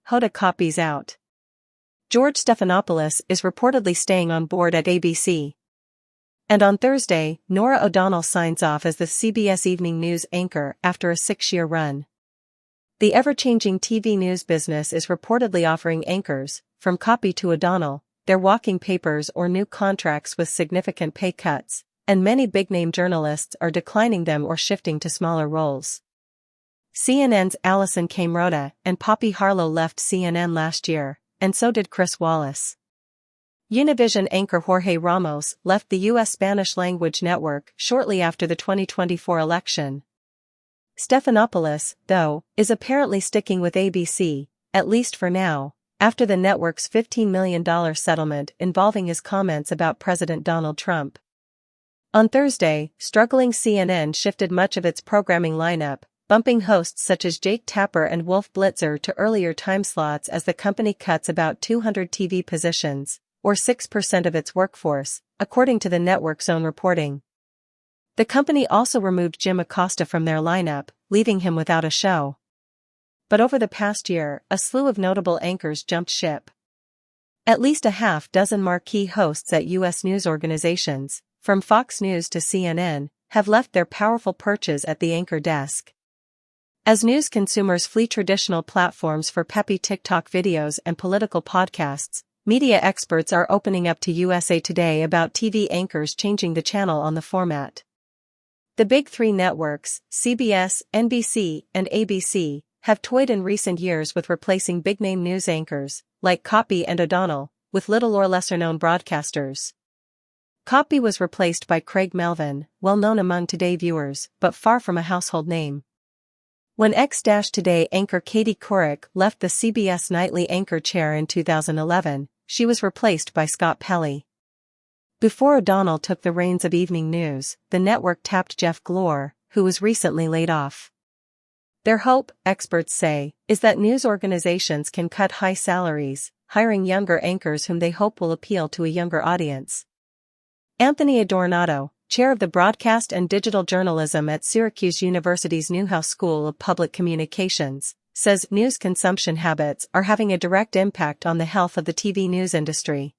Hoda Kotb's out. George Stephanopoulos is reportedly staying on board at ABC. And on Thursday, Norah O'Donnell signs off as the CBS Evening News anchor after a 6-year run. The ever-changing TV news business is reportedly offering anchors, from Kotb to O'Donnell, their walking papers or new contracts with significant pay cuts, and many big-name journalists are declining them or shifting to smaller roles. CNN's Alison Camerota and Poppy Harlow left CNN last year, and so did Chris Wallace. Univision anchor Jorge Ramos left the U.S. Spanish-language network shortly after the 2024 election. Stephanopoulos, though, is apparently sticking with ABC, at least for now, after the network's $15 million settlement involving his comments about President Donald Trump. On Thursday, struggling CNN shifted much of its programming lineup, bumping hosts such as Jake Tapper and Wolf Blitzer to earlier time slots as the company cuts about 200 TV positions, or 6% of its workforce, according to the network's own reporting. The company also removed Jim Acosta from their lineup, leaving him without a show. But over the past year, a slew of notable anchors jumped ship. At least a half-dozen marquee hosts at U.S. news organizations, from Fox News to CNN, have left their powerful perches at the anchor desk. As news consumers flee traditional platforms for peppy TikTok videos and political podcasts, media experts are opening up to USA Today about TV anchors changing the channel on the format. The big three networks, CBS, NBC, and ABC, have toyed in recent years with replacing big-name news anchors, like Kotb and O'Donnell, with little or lesser-known broadcasters. Kotb was replaced by Craig Melvin, well-known among Today viewers, but far from a household name. When X-Today anchor Katie Couric left the CBS nightly anchor chair in 2011, she was replaced by Scott Pelley. Before O'Donnell took the reins of evening news, the network tapped Jeff Glor, who was recently laid off. Their hope, experts say, is that news organizations can cut high salaries, hiring younger anchors whom they hope will appeal to a younger audience. Anthony Adornato, chair of the Broadcast and Digital Journalism at Syracuse University's Newhouse School of Public Communications, says news consumption habits are having a direct impact on the health of the TV news industry.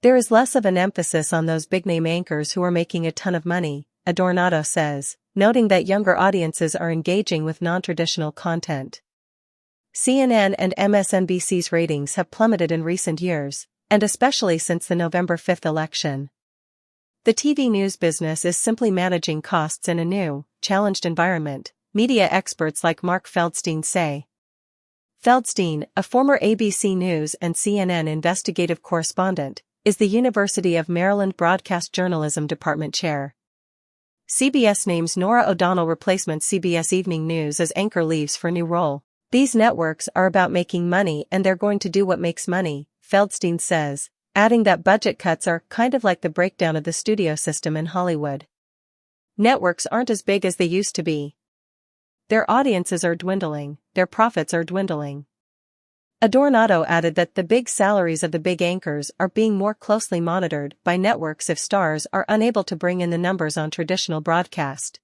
There is less of an emphasis on those big-name anchors who are making a ton of money, Adornato says, noting that younger audiences are engaging with non-traditional content. CNN and MSNBC's ratings have plummeted in recent years, and especially since the November 5 election. The TV news business is simply managing costs in a new, challenged environment, media experts like Mark Feldstein say. Feldstein, a former ABC News and CNN investigative correspondent, is the University of Maryland Broadcast Journalism Department chair. CBS names Norah O'Donnell replacement CBS Evening News as anchor leaves for new role. These networks are about making money and they're going to do what makes money, Feldstein says, adding that budget cuts are kind of like the breakdown of the studio system in Hollywood. Networks aren't as big as they used to be. Their audiences are dwindling, their profits are dwindling. Adornato added that the big salaries of the big anchors are being more closely monitored by networks if stars are unable to bring in the numbers on traditional broadcast.